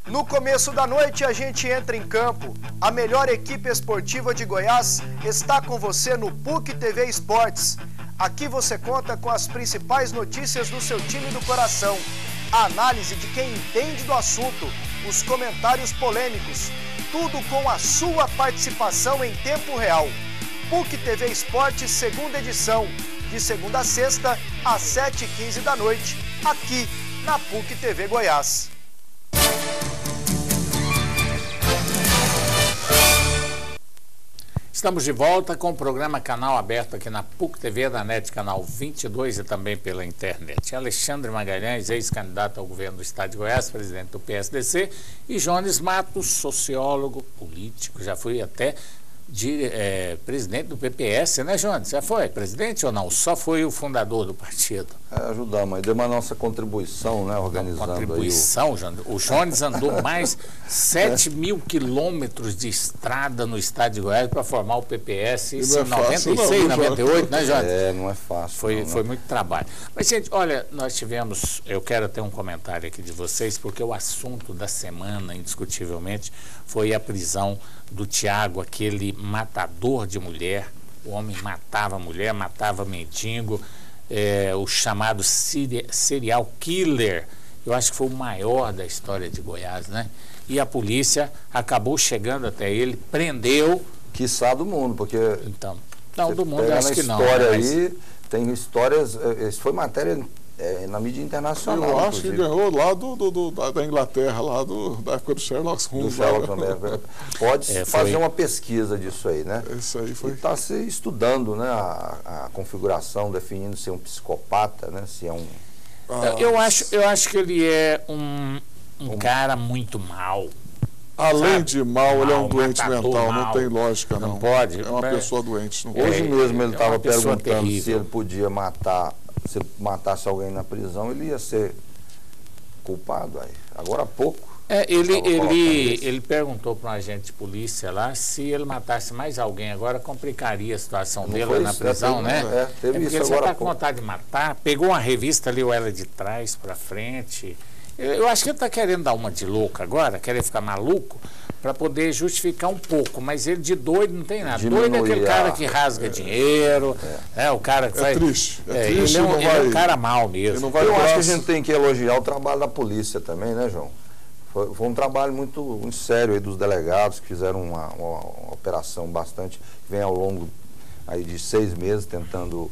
No começo da noite a gente entra em campo. A melhor equipe esportiva de Goiás está com você no PUC TV Esportes. Aqui você conta com as principais notícias do seu time do coração, a análise de quem entende do assunto, os comentários polêmicos, tudo com a sua participação em tempo real. PUC TV Esportes, segunda edição, de segunda a sexta, às 7h15 da noite, aqui na PUC TV Goiás. Estamos de volta com o programa Canal Aberto aqui na PUC TV, da NET Canal 22 e também pela internet. Alexandre Magalhães, ex-candidato ao governo do estado de Goiás, presidente do PSDC, e Jones Matos, sociólogo, político, já foi até presidente do PPS, né, Jones? Já foi presidente ou não? Só foi o fundador do partido? Ajudamos, aí deu uma nossa contribuição, né, organizando contribuição, Jones. O Jones andou mais 7.000 quilômetros de estrada no estado de Goiás para formar o PPS em 96, 98, né, Jones? Não é fácil. Foi muito trabalho. Mas, gente, olha, nós tivemos, eu quero ter um comentário aqui de vocês, porque o assunto da semana, indiscutivelmente, foi a prisão do Tiago, aquele matador de mulher. O homem matava mulher, matava mendigo, o chamado serial killer. Eu acho que foi o maior da história de Goiás, né? E a polícia acabou chegando até ele, prendeu. Quiçá do mundo, porque... Então, não, do mundo eu acho que não. História aí, tem histórias, isso foi matéria na mídia internacional. Eu acho que ganhou lá da Inglaterra, lá da época do Sherlock Holmes. Pode fazer uma pesquisa disso aí, né? Isso aí foi. Está se estudando, né, a configuração, definindo se é um psicopata, né, se é um... Eu acho que ele é um cara muito mau. Além de mal, ele é um doente mental, mal. Não tem lógica, não. Não pode. É uma pessoa doente. Não Hoje mesmo ele estava perguntando terrível. se ele podia matar, se matasse alguém na prisão, ele ia ser culpado aí. Agora há pouco. Ele perguntou para um agente de polícia lá se ele matasse mais alguém agora, complicaria a situação dele lá na prisão, né? Teve isso porque ele agora está com vontade de matar, pegou uma revista ali, ou ela de trás para frente. Eu acho que ele está querendo dar uma de louco agora, querer ficar maluco, para poder justificar um pouco, mas ele de doido não tem nada. Doido é aquele cara que rasga dinheiro, o cara que faz... Triste. Ele é um cara mau mesmo. Eu acho que a gente tem que elogiar o trabalho da polícia também, né, João? Foi um trabalho muito sério aí dos delegados, que fizeram uma operação bastante, que vem ao longo aí de 6 meses tentando...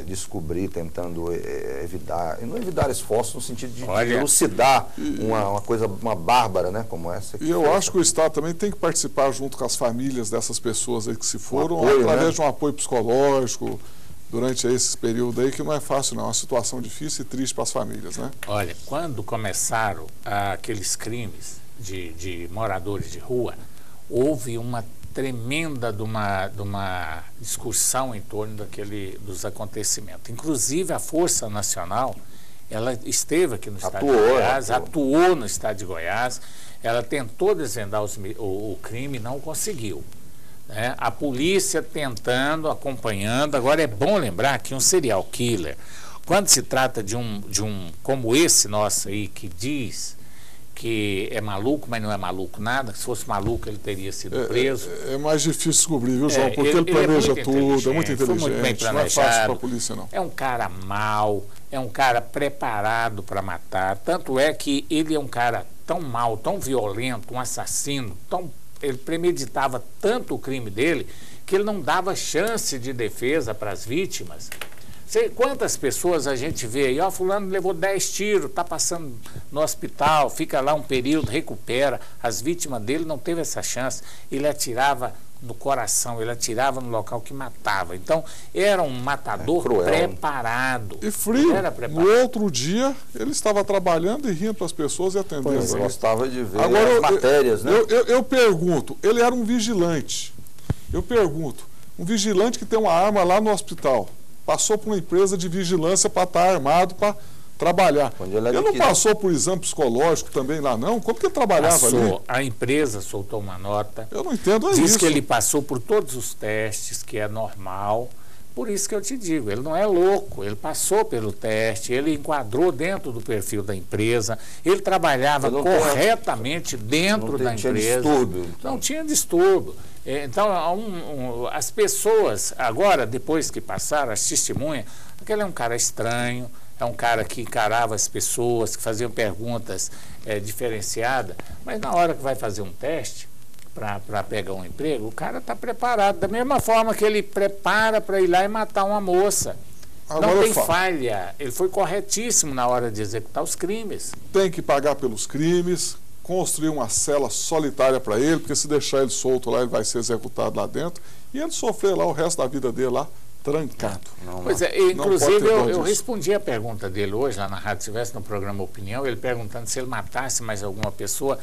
descobrir, tentando evitar, e não evitar esforços no sentido de elucidar uma coisa, uma bárbara, né, como essa. E eu acho que o Estado também tem que participar junto com as famílias dessas pessoas aí que se foram, através de um apoio psicológico, durante esse período aí, que não é fácil não, é uma situação difícil e triste para as famílias, né? Olha, quando começaram aqueles crimes de moradores de rua, houve uma tremenda de uma discussão em torno dos acontecimentos. Inclusive a Força Nacional, ela esteve aqui no estado de Goiás, atuou no estado de Goiás, ela tentou desvendar o crime, não conseguiu. Né? A polícia tentando, acompanhando. Agora é bom lembrar que um serial killer, quando se trata de um como esse nosso aí, que diz que é maluco, mas não é maluco nada. Se fosse maluco, ele teria sido preso. É mais difícil descobrir, viu, João? Porque ele planeja tudo, é muito inteligente, muito bem planejado, não é fácil para a polícia, não. É um cara mau, é um cara preparado para matar. Tanto é que ele é um cara tão mau, tão violento, um assassino, ele premeditava tanto o crime dele que ele não dava chance de defesa para as vítimas. Quantas pessoas a gente vê aí, fulano levou 10 tiros, está passando no hospital, fica lá um período, recupera. As vítimas dele não teve essa chance. Ele atirava no coração, ele atirava no local que matava. Então, era um matador preparado. E frio. Era preparado. No outro dia, ele estava trabalhando e rindo para as pessoas e atendendo. Eu gostava de ver agora, as matérias, né? Eu pergunto, ele era um vigilante. Eu pergunto, um vigilante que tem uma arma lá no hospital, passou por uma empresa de vigilância para estar armado, para trabalhar. Ele não passou por exame psicológico também lá, não? Como que ele trabalhava ali? A empresa soltou uma nota. Eu não entendo isso. Diz que ele passou por todos os testes, que é normal. Por isso que eu te digo, ele não é louco, ele passou pelo teste, ele enquadrou dentro do perfil da empresa, ele trabalhava corretamente dentro da empresa. Não tinha distúrbio. Então, as pessoas, agora, depois que passaram, as testemunhas, aquele é um cara estranho, é um cara que encarava as pessoas, que faziam perguntas diferenciadas, mas na hora que vai fazer um teste para pegar um emprego, o cara está preparado, da mesma forma que ele prepara para ir lá e matar uma moça. Agora não tem falha, ele foi corretíssimo na hora de executar os crimes. Tem que pagar pelos crimes, construir uma cela solitária para ele, porque se deixar ele solto lá, ele vai ser executado lá dentro, e ele sofrer lá o resto da vida dele lá, trancado. Pois é, inclusive eu respondi a pergunta dele hoje lá na Rádio Silvestre, no programa Opinião, ele perguntando se ele matasse mais alguma pessoa,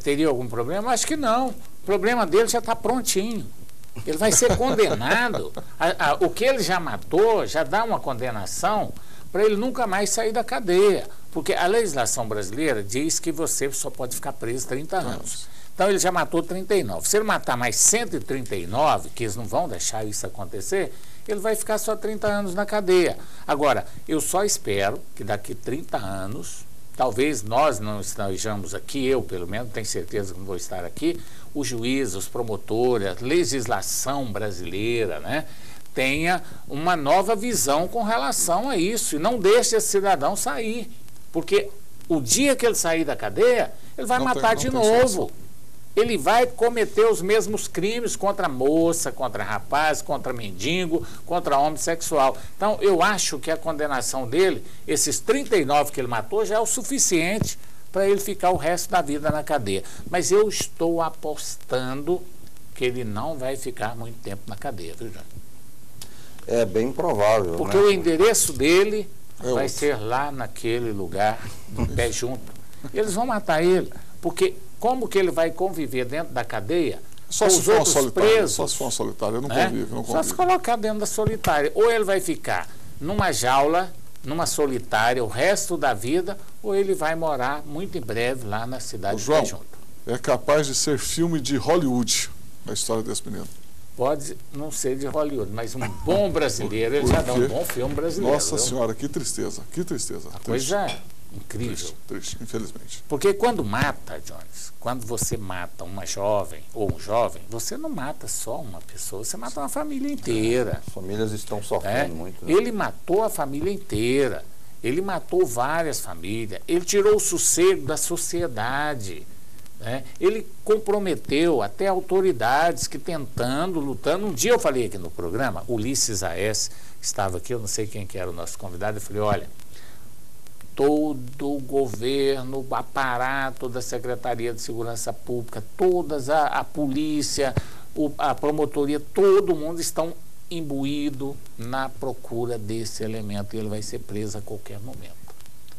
teria algum problema? Acho que não. O problema dele já está prontinho. Ele vai ser condenado. O que ele já matou já dá uma condenação para ele nunca mais sair da cadeia. Porque a legislação brasileira diz que você só pode ficar preso 30 anos. Então ele já matou 39. Se ele matar mais 139, que eles não vão deixar isso acontecer, ele vai ficar só 30 anos na cadeia. Agora, eu só espero que daqui 30 anos, talvez nós não estejamos aqui, eu pelo menos tenho certeza que não vou estar aqui, os juízes, os promotores, a legislação brasileira, né, tenha uma nova visão com relação a isso e não deixe esse cidadão sair. Porque o dia que ele sair da cadeia, ele vai matar de novo. Ele vai cometer os mesmos crimes contra moça, contra rapaz, contra mendigo, contra homossexual. Então, eu acho que a condenação dele, esses 39 que ele matou, já é o suficiente para ele ficar o resto da vida na cadeia. Mas eu estou apostando que ele não vai ficar muito tempo na cadeia, viu, João? É bem provável, porque o endereço dele vai ser lá naquele lugar, do pé junto. Eles vão matar ele, porque como que ele vai conviver dentro da cadeia só se for solitário? Só se for solitário, não convive, não convive. Só se colocar dentro da solitária. Ou ele vai ficar numa jaula, numa solitária, o resto da vida, ou ele vai morar muito em breve lá na cidade de Pé Junto. É capaz de ser filme de Hollywood, a história desse menino. Pode não ser de Hollywood, mas um bom brasileiro, ele já dá um bom filme brasileiro. Nossa Senhora, que tristeza, que tristeza. Coisa incrível. Triste, infelizmente. Porque quando mata, Jones, quando você mata uma jovem ou um jovem, você não mata só uma pessoa, você mata uma família inteira. As famílias estão sofrendo muito. Né? Ele matou a família inteira, ele matou várias famílias, ele tirou o sossego da sociedade. Né? Ele comprometeu até autoridades que tentando, lutando. Um dia eu falei aqui no programa, Ulisses A.S. estava aqui, eu não sei quem que era o nosso convidado, eu falei, olha, todo o governo, o aparato da Secretaria de Segurança Pública, todas a polícia, a promotoria, todo mundo estão imbuído na procura desse elemento e ele vai ser preso a qualquer momento.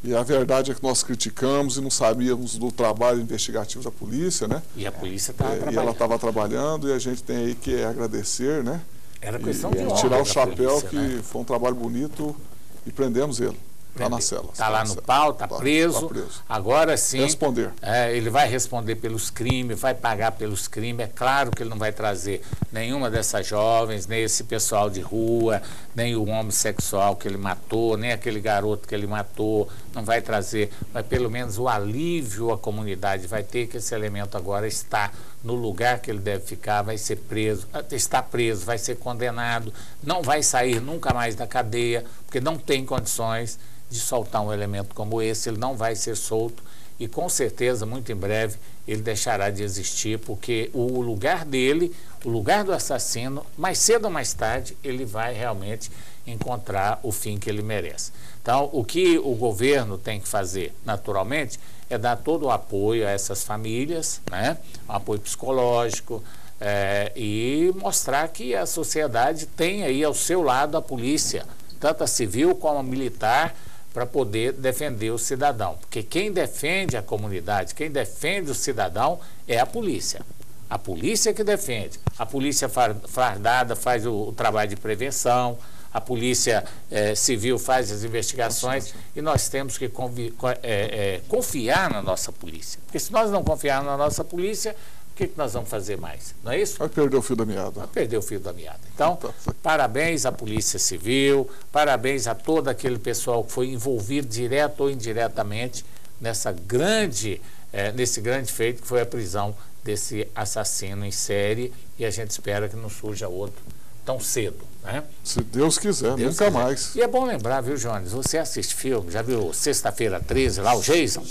E a verdade é que nós criticamos e não sabíamos do trabalho investigativo da polícia, né? E a polícia estava trabalhando. E ela estava trabalhando e a gente tem aí que agradecer, né? Era questão de tirar o chapéu, polícia, que né? foi um trabalho bonito e prendemos ele. Está na cela. Está lá no pau, está preso. Agora sim. Responder. Ele vai responder pelos crimes, vai pagar pelos crimes. É claro que ele não vai trazer nenhuma dessas jovens, nem esse pessoal de rua, nem o homossexual que ele matou, nem aquele garoto que ele matou. Não vai trazer, mas pelo menos o alívio à comunidade vai ter, que esse elemento agora está no lugar que ele deve ficar, vai ser preso, está preso, vai ser condenado, não vai sair nunca mais da cadeia, porque não tem condições de soltar um elemento como esse. Ele não vai ser solto e com certeza muito em breve ele deixará de existir, porque o lugar dele, o lugar do assassino, mais cedo ou mais tarde ele vai realmente encontrar o fim que ele merece. Então, o que o governo tem que fazer, naturalmente, é dar todo o apoio a essas famílias, né? Um apoio psicológico, e mostrar que a sociedade tem aí ao seu lado a polícia, tanto a civil como a militar, para poder defender o cidadão. Porque quem defende a comunidade, quem defende o cidadão é a polícia. A polícia que defende. A polícia fardada faz o trabalho de prevenção, a polícia civil faz as investigações, e nós temos que confiar na nossa polícia. Porque se nós não confiarmos na nossa polícia, o que nós vamos fazer mais? Não é isso? Vai perder o fio da meada. Vai perder o fio da meada. Então, parabéns à Polícia Civil, parabéns a todo aquele pessoal que foi envolvido direto ou indiretamente nesse grande feito que foi a prisão desse assassino em série, e a gente espera que não surja outro tão cedo, né? Se Deus quiser, nunca mais. E é bom lembrar, viu, Jones? Você assiste filme, já viu Sexta-feira 13 lá, o Jason?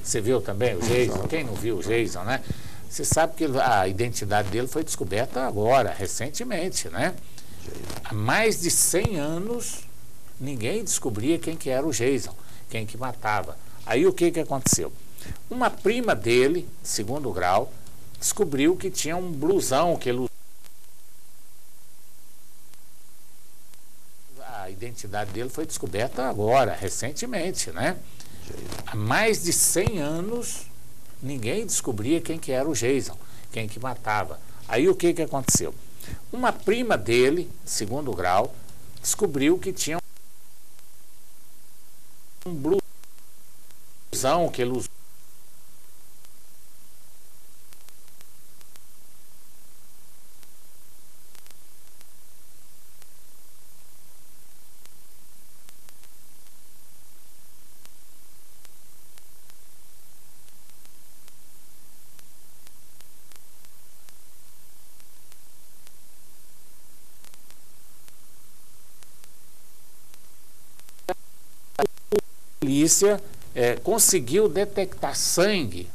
Você viu também o Jason? Quem não viu o Jason, né? Você sabe que a identidade dele foi descoberta agora, recentemente, né? Há mais de 100 anos, ninguém descobria quem que era o Jason, quem que matava. Aí o que aconteceu? Uma prima dele, de segundo grau, descobriu que tinha um blusão que ele usava. A identidade dele foi descoberta agora, recentemente, né? Há mais de 100 anos, ninguém descobria quem que era o Jason, quem que matava. Aí o que aconteceu? Uma prima dele, de segundo grau, descobriu que tinha um blusão que ele usava. A polícia conseguiu detectar sangue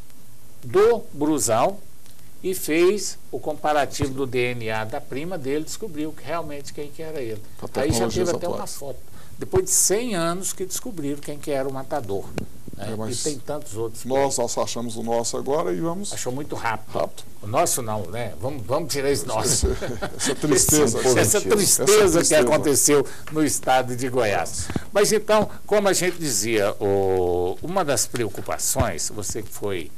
do blusão e fez o comparativo do DNA da prima dele, descobriu que realmente quem que era ele. Aí já teve até uma foto. Depois de 100 anos que descobriram quem que era o matador. Né? E tem tantos outros. Nós achamos o nosso agora e vamos... Achou muito rápido. O nosso não, né? Vamos tirar esse nosso. Essa tristeza. Essa tristeza que aconteceu no estado de Goiás. Mas então, como a gente dizia, uma das preocupações, você que foi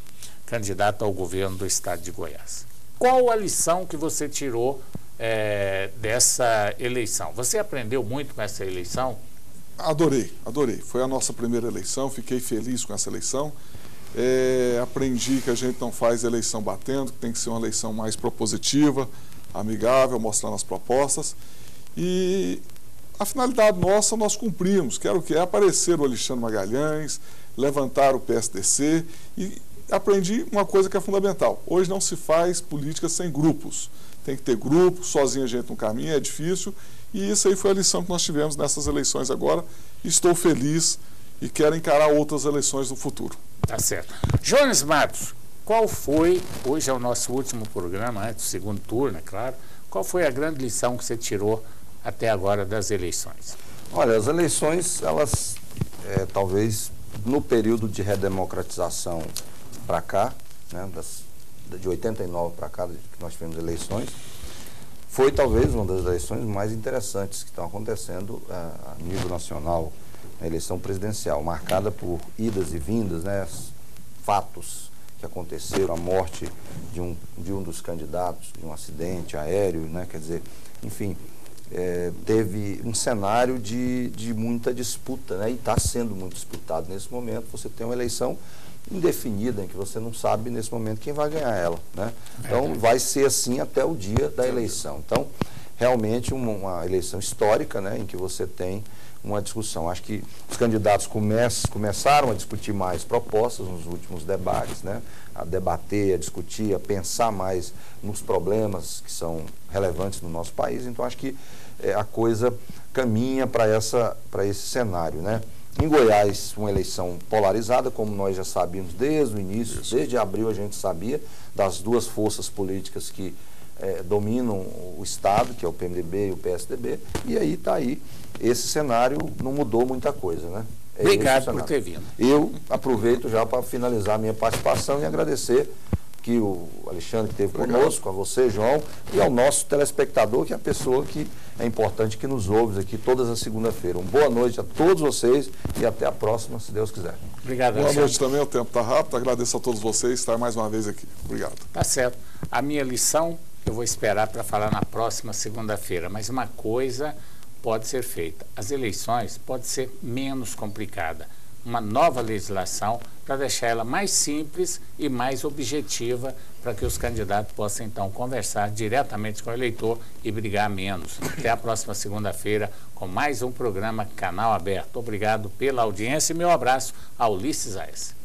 candidato ao governo do estado de Goiás, qual a lição que você tirou dessa eleição? Você aprendeu muito com essa eleição? Adorei. Foi a nossa primeira eleição, fiquei feliz com essa eleição. Aprendi que a gente não faz eleição batendo, que tem que ser uma eleição mais propositiva, amigável, mostrando as propostas. E a finalidade nossa nós cumprimos, que era o que? Aparecer o Alexandre Magalhães, levantar o PSDC, e aprendi uma coisa que é fundamental. Hoje não se faz política sem grupos. Tem que ter grupos, sozinho a gente não caminha, é difícil. E isso aí foi a lição que nós tivemos nessas eleições agora. Estou feliz e quero encarar outras eleições no futuro. Tá certo. Jones Matos, qual foi, hoje é o nosso último programa, antes do segundo turno, é claro, qual foi a grande lição que você tirou até agora das eleições? Olha, as eleições, elas, talvez, no período de redemocratização para cá, né, de 89 para cá, que nós tivemos eleições, foi talvez uma das eleições mais interessantes que estão acontecendo a nível nacional, a eleição presidencial, marcada por idas e vindas, né, fatos que aconteceram, a morte de um dos candidatos, de um acidente aéreo, né, quer dizer, enfim, teve um cenário de muita disputa, né? E está sendo muito disputado nesse momento. Você tem uma eleição indefinida, em que você não sabe nesse momento quem vai ganhar ela, né? Então vai ser assim até o dia da eleição. Então, realmente uma eleição histórica, né? Em que você tem uma discussão. Acho que os candidatos começaram a discutir mais propostas nos últimos debates, né? A debater, a discutir, a pensar mais nos problemas que são relevantes no nosso país. Então, acho que a coisa caminha para esse cenário, né? Em Goiás, uma eleição polarizada, como nós já sabíamos desde o início, desde abril a gente sabia das duas forças políticas que dominam o Estado, que é o PMDB e o PSDB, e aí está aí, esse cenário não mudou muita coisa, né? Obrigado por ter vindo. Eu aproveito já para finalizar a minha participação e agradecer que o Alexandre que esteve conosco, a você, João, e ao nosso telespectador, que é a pessoa que é importante que nos ouve aqui todas as segunda-feira. Uma boa noite a todos vocês e até a próxima, se Deus quiser. Obrigado, Boa Alexandre. noite também, o tempo está rápido. Agradeço a todos vocês estar mais uma vez aqui. Obrigado. Tá certo. A minha lição eu vou esperar para falar na próxima segunda-feira, mas uma coisa pode ser feita. As eleições podem ser menos complicadas. Uma nova legislação para deixar ela mais simples e mais objetiva para que os candidatos possam, então, conversar diretamente com o eleitor e brigar menos. Até a próxima segunda-feira com mais um programa Canal Aberto. Obrigado pela audiência e meu abraço a Ulisses Aes.